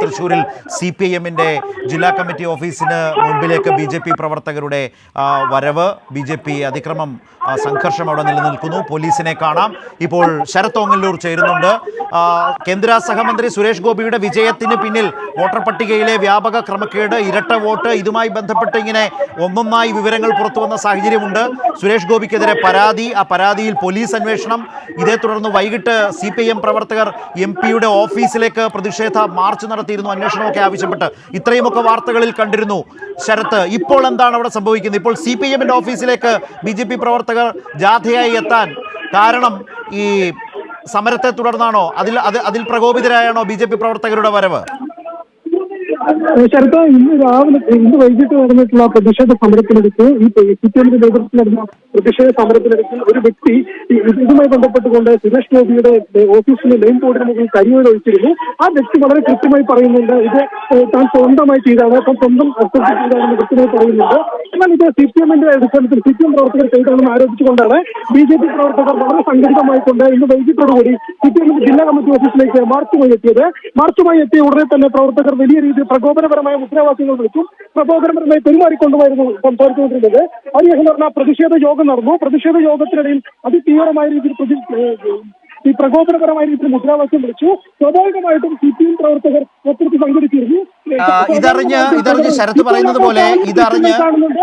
തൃശ്ശൂരിൽ CPIM-ന്റെ ജില്ലാ കമ്മിറ്റി ഓഫീസിന് മുൻപിലേക്ക് BJP പ്രവർത്തകരുടെ വരവ്, BJP അതിക്രമം, സംഘർഷം അവിടെ നിലനിൽക്കുന്നു. പോലീസിനെ കാണാം. ഇപ്പോൾ ശരത് ഓങ്ങല്ലൂർ ചേരുന്നുണ്ട്. കേന്ദ്ര സഹമന്ത്രി സുരേഷ് ഗോപിയുടെ വിജയത്തിന് പിന്നിൽ വോട്ടർ പട്ടികയിലെ വ്യാപക ക്രമക്കേട്, ഇരട്ട വോട്ട്, ഇതുമായി ബന്ധപ്പെട്ട് ഇങ്ങനെ ഒന്നൊന്നായി വിവരങ്ങൾ പുറത്തു വന്ന സാഹചര്യമുണ്ട്. സുരേഷ് ഗോപിക്കെതിരെ പരാതി, ആ പരാതിയിൽ പോലീസ് അന്വേഷണം. ഇതേ തുടർന്ന് വൈകിട്ട് CPIM പ്രവർത്തകർ MP-യുടെ ഓഫീസിലേക്ക് പ്രതിഷേധ മാർച്ച് നടത്തിയിരുന്നു, അന്വേഷണമൊക്കെ ആവശ്യപ്പെട്ട്. ഇത്രയുമൊക്കെ വാർത്തകളിൽ കണ്ടിരുന്നു. ശരത്ത്, ഇപ്പോൾ എന്താണ് അവിടെ സംഭവിക്കുന്നത്? ഇപ്പോൾ CPIM-ന്റെ ഓഫീസിലേക്ക് BJP പ്രവർത്തകർ ജാഥയായി എത്താൻ കാരണം ഈ സമരത്തെ തുടർന്നാണോ? അതിൽ പ്രകോപിതരായാണോ BJP പ്രവർത്തകരുടെ വരവ്? ശരത്ത്, ഇന്ന് വൈകിട്ട് നടന്നിട്ടുള്ള പ്രതിഷേധ സമരത്തിനിടയ്ക്ക് CPIM-ന്റെ നേതൃത്വത്തിൽ നടന്ന പ്രതിഷേധ സമരത്തിനിടയ്ക്ക് ഒരു വ്യക്തി ഇതുമായി ബന്ധപ്പെട്ടുകൊണ്ട് സുരേഷ് ഗോപിയുടെ ഓഫീസിലെ മെയിൻ ബോർഡിന് മുകളിൽ കരിയോല ഒഴിച്ചിരുന്നു. ആ വ്യക്തി വളരെ കൃത്യമായി പറയുന്നുണ്ട്, ഇത് താൻ സ്വന്തമായി ചെയ്താണ്, താൻ സ്വന്തം അസ്ഥിത്തിൽ ചെയ്താണെന്ന് കൃത്യമായി പറയുന്നുണ്ട്. എന്നാൽ ഇത് CPIM-ന്റെ അടിസ്ഥാനത്തിൽ CPIM പ്രവർത്തകർ ചെയ്താണെന്ന് ആരോപിച്ചുകൊണ്ടാണ് BJP പ്രവർത്തകർ വളരെ സംഘടിതമായിക്കൊണ്ട് ഇന്ന് വൈകിട്ടോടുകൂടി CPIM-ന്റെ ജില്ലാ കമ്മിറ്റി ഓഫീസിലേക്ക് മാർച്ചുമായി എത്തിയത്. മാർച്ചുമായി എത്തിയ ഉടനെ തന്നെ പ്രവർത്തകർ വലിയ രീതിയിൽ പ്രകോപനപരമായ മുദ്രാവാക്യങ്ങൾ വിളിച്ചു, പ്രകോപനപരമായി പെരുമാറിക്കൊണ്ടുമായിരുന്നു സംസാരിച്ചുകൊണ്ടിരുന്നത്. അതിനുശേഷം നടന്ന പ്രതിഷേധ യോഗം നടന്നു. പ്രതിഷേധ യോഗത്തിനിടയിൽ അതിതീവ്രമായ രീതിയിൽ ഈ പ്രകോപനപരമായ രീതിയിൽ മുദ്രാവാക്യം വിളിച്ചു. സ്വാഭാവികമായിട്ടും CPIM പ്രവർത്തകർ ഒത്തിരി സംഘടിച്ചിരുന്നു. ഇതറിഞ്ഞ് ശരത്ത് പറയുന്നത് പോലെ കാണുന്നുണ്ട്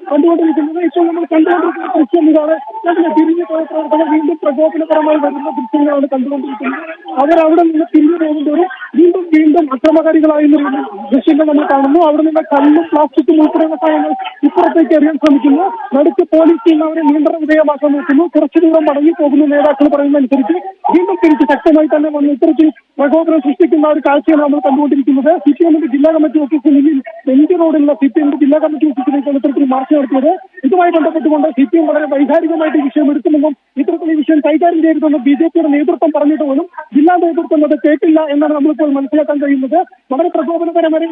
കണ്ടുകൊണ്ടിരിക്കുന്നത്. ഇപ്പോൾ നമ്മൾ കണ്ടുകൊണ്ടിരിക്കുന്ന ദൃശ്യം ഇതാണ്. തിരിഞ്ഞു പോയ പ്രവർത്തകർ വീണ്ടും പ്രകോപനപരമായി വരുന്ന ദൃശ്യങ്ങളാണ് കണ്ടുകൊണ്ടിരിക്കുന്നത്. അവരവിടെ നിന്ന് തിരിഞ്ഞു പോകുന്നവരും വീണ്ടും അക്രമകാരികളായിരുന്ന ദൃശ്യങ്ങൾ നമ്മൾ കാണുന്നു. അവിടെ നിന്ന് കല്ലും പ്ലാസ്റ്റിക്കും ഉൾപ്പെടെയുള്ള സാധനങ്ങൾ ഇപ്പുറത്തേക്ക് എറിയാൻ ശ്രമിക്കുന്നു. നടുക്ക് പോലീസ് ടീം അവരെ നിയന്ത്രണ വിധേയമാക്കാൻ നോക്കുന്നു. കുറച്ചു ദൂരം മടങ്ങി പോകുന്ന നേതാക്കൾ പറയുന്നതനുസരിച്ച് വീണ്ടും തിരിച്ച് ശക്തമായി തന്നെ വന്ന് ഇത്തരത്തിൽ പ്രകോപനം സൃഷ്ടിക്കുന്ന ഒരു കാഴ്ചയാണ് നമ്മൾ കണ്ടുകൊണ്ടിരിക്കുന്നത്. CPIM-ന്റെ ജില്ലാ കമ്മിറ്റി ഓഫീസിന് മുന്നിൽ MG റോഡിലുള്ള CPIM-ന്റെ ജില്ലാ കമ്മിറ്റി ഓഫീസിലേക്കാണ് ഇത്തരത്തിൽ മാർച്ച് നടത്തിയത്. ഇതുമായി ബന്ധപ്പെട്ടുകൊണ്ട് CPIM വളരെ വൈകാരികമായിട്ട് ഈ വിഷയം എടുക്കുമെന്നും ഇത്തരത്തിൽ ഈ വിഷയം കൈകാര്യം ചെയ്തിട്ടുണ്ടെന്നും BJP-യുടെ നേതൃത്വം പറഞ്ഞിട്ട് പോലും ജില്ലാ നേതൃത്വം അത് കേട്ടില്ല എന്നാണ് നമ്മളിപ്പോൾ മനസ്സിലാക്കാൻ കഴിയുന്നത്. വളരെ പ്രകോപനപരമായ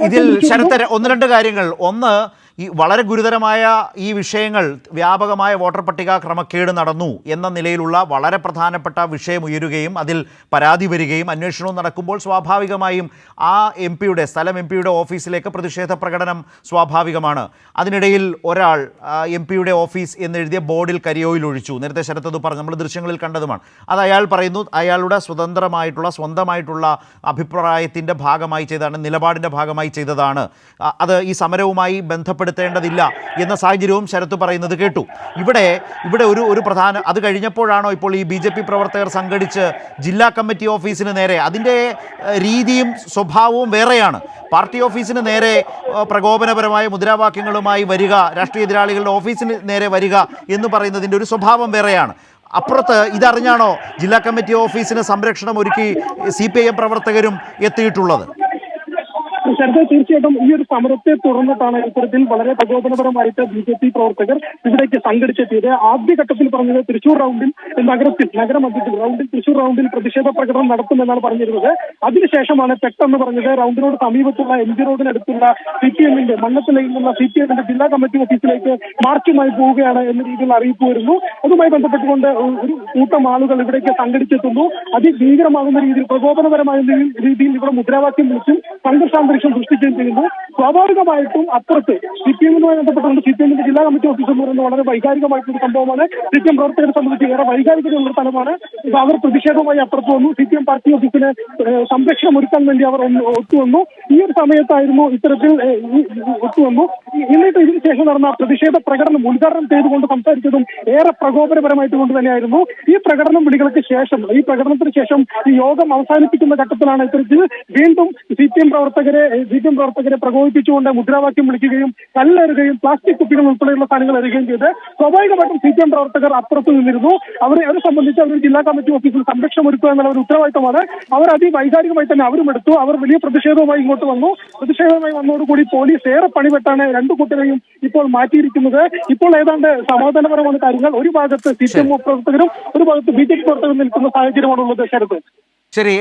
ഇതിൽ ശരത്ത് ഒന്ന് രണ്ട് കാര്യങ്ങൾ. ഒന്ന്, ഈ വളരെ ഗുരുതരമായ ഈ വിഷയങ്ങൾ, വ്യാപകമായ വോട്ടർ പട്ടിക ക്രമക്കേട് നടന്നു എന്ന നിലയിലുള്ള വളരെ പ്രധാനപ്പെട്ട വിഷയം ഉയരുകയും അതിൽ പരാതി വരികയും അന്വേഷണവും നടക്കുമ്പോൾ സ്വാഭാവികമായും ആ സ്ഥലം MP-യുടെ ഓഫീസിലേക്ക് പ്രതിഷേധ പ്രകടനം സ്വാഭാവികമാണ്. അതിനിടയിൽ ഒരാൾ MP-യുടെ ഓഫീസ് എന്നെഴുതിയ ബോർഡിൽ കരിയോയിൽ ഒഴിച്ചു. നേരത്തെ ശരത്ത് അത് പറഞ്ഞു, നമ്മൾ ദൃശ്യങ്ങളിൽ കണ്ടതുമാണ്. അത് അയാൾ പറയുന്നു അയാളുടെ സ്വന്തമായിട്ടുള്ള അഭിപ്രായത്തിൻ്റെ ഭാഗമായി ചെയ്തതാണ്, നിലപാടിൻ്റെ ഭാഗമായി ചെയ്തതാണ്, അത് ഈ സമരവുമായി ബന്ധപ്പെടുത്തേണ്ടതില്ല എന്ന സാഹചര്യവും ശരത്ത് പറയുന്നത് കേട്ടു. ഇവിടെ ഒരു പ്രധാന, അത് കഴിഞ്ഞപ്പോഴാണോ ഇപ്പോൾ ഈ BJP പ്രവർത്തകർ സംഘടിച്ച് ജില്ലാ കമ്മിറ്റി ഓഫീസിന് നേരെ, അതിൻ്റെ രീതിയും സ്വഭാവവും വേറെയാണ്. പാർട്ടി ഓഫീസിന് നേരെ പ്രകോപനപരമായ മുദ്രാവാക്യങ്ങളുമായി വരിക, രാഷ്ട്രീയ എതിരാളികളുടെ ഓഫീസിന് നേരെ വരിക എന്ന് പറയുന്നതിൻ്റെ ഒരു സ്വഭാവം വേറെയാണ്. അപ്പുറത്ത് ഇതറിഞ്ഞാണോ ജില്ലാ കമ്മിറ്റി ഓഫീസിന് സംരക്ഷണം ഒരുക്കി CPIM പ്രവർത്തകരും എത്തിയിട്ടുള്ളത്? തീർച്ചയായിട്ടും ഈ ഒരു സമരത്തെ തുടർന്നിട്ടാണ് ഇത്തരത്തിൽ വളരെ പ്രകോപനപരമായിട്ട് BJP പ്രവർത്തകർ ഇവിടേക്ക് സംഘടിച്ചെത്തിയത്. ആദ്യഘട്ടത്തിൽ പറഞ്ഞത് തൃശൂർ റൗണ്ടിൽ തൃശൂർ റൗണ്ടിൽ പ്രതിഷേധ പ്രകടനം നടത്തുമെന്നാണ് പറഞ്ഞിരുന്നത്. അതിനുശേഷമാണ് പെട്ടെന്ന് പറഞ്ഞത് റൗണ്ടിനോട് സമീപത്തുള്ള MG റോഡിനടുത്തുള്ള CPIM-ന്റെ മണ്ണത്തിലയിൽ നിന്നുള്ള CPIM-ന്റെ ജില്ലാ കമ്മിറ്റി ഓഫീസിലേക്ക് മാർച്ചുമായി പോവുകയാണ് എന്ന രീതിയിൽ അറിയിപ്പ് വരുന്നു. അതുമായി ബന്ധപ്പെട്ടുകൊണ്ട് ഒരു കൂട്ടം ആളുകൾ ഇവിടേക്ക് സംഘടിച്ചെത്തുന്നു. അതിഭീകരമാകുന്ന രീതിയിൽ, പ്രകോപനപരമായ രീതിയിൽ ഇവിടെ മുദ്രാവാക്യം വിളിച്ചും സംഘർഷാന്തരീക്ഷം സൃഷ്ടിക്കുകയും ചെയ്യുന്നു. സ്വാഭാവികമായിട്ടും അപ്പുറത്ത് CPIM-മായി ബന്ധപ്പെട്ടുകൊണ്ട് CPIM-ന്റെ ജില്ലാ കമ്മിറ്റി ഓഫീസ് എന്ന് പറയുന്നത് വളരെ വൈകാരികമായിട്ടൊരു സംഭവമാണ്. CPIM പ്രവർത്തകരെ സംബന്ധിച്ച് ഏറെ വൈകാരികതയുള്ള സ്ഥലമാണ്. അവർ പ്രതിഷേധവുമായി അപ്പുറത്ത് വന്നു. CPIM പാർട്ടി ഓഫീസിന് സംരക്ഷണം ഒരുക്കാൻ വേണ്ടി അവർ ഒത്തുവന്നു. ഈ ഒരു സമയത്തായിരുന്നു ഇത്തരത്തിൽ ഒത്തുവന്നു. എന്നിട്ട് ഇതിനു ശേഷം നടന്ന പ്രതിഷേധ പ്രകടനം ഉദ്ഘാടനം ചെയ്തുകൊണ്ട് സംസാരിച്ചതും ഏറെ പ്രകോപനപരമായിട്ട് കൊണ്ട് തന്നെയായിരുന്നു. ഈ പ്രകടനം വിളികൾക്ക് ശേഷം, ഈ പ്രകടനത്തിന് ശേഷം ഈ യോഗം അവസാനിപ്പിക്കുന്ന ഘട്ടത്തിലാണ് ഇത്തരത്തിൽ വീണ്ടും CPIM പ്രവർത്തകരെ പ്രകോപിപ്പിച്ചുകൊണ്ട് മുദ്രാവാക്യം വിളിക്കുകയും കല്ലെറുകയും പ്ലാസ്റ്റിക് കുപ്പികൾ ഉൾപ്പെടെയുള്ള സാധനങ്ങൾ എറിയുകയും ചെയ്ത് സ്വാഭാവികമായിട്ടും CPIM പ്രവർത്തകർ അപ്പുറത്ത് നിന്നിരുന്നു. അവരെ സംബന്ധിച്ച് അവർ ജില്ലാ കമ്മിറ്റി ഓഫീസിൽ സംരക്ഷണം ഒരുക്കുക എന്നുള്ള ഒരു ഉത്തരവാദിത്തമാണ് അവർ അതിവൈകാരികമായി തന്നെ അവരും എടുത്തു. അവർ വലിയ പ്രതിഷേധവുമായി ഇങ്ങോട്ട് വന്നു. പ്രതിഷേധവുമായി വന്നതോടുകൂടി പോലീസ് ഏറെ പണിപെട്ടാണ് രണ്ടു കൂട്ടരെയും ഇപ്പോൾ മാറ്റിയിരിക്കുന്നത്. ഇപ്പോൾ ഏതാണ്ട് സമാധാനപരമായ കാര്യങ്ങൾ. ഒരു ഭാഗത്ത് CPIM പ്രവർത്തകരും ഒരു ഭാഗത്ത് BJP പ്രവർത്തകരും നിൽക്കുന്ന സാഹചര്യമാണുള്ളത്. ശരത്, ശരി.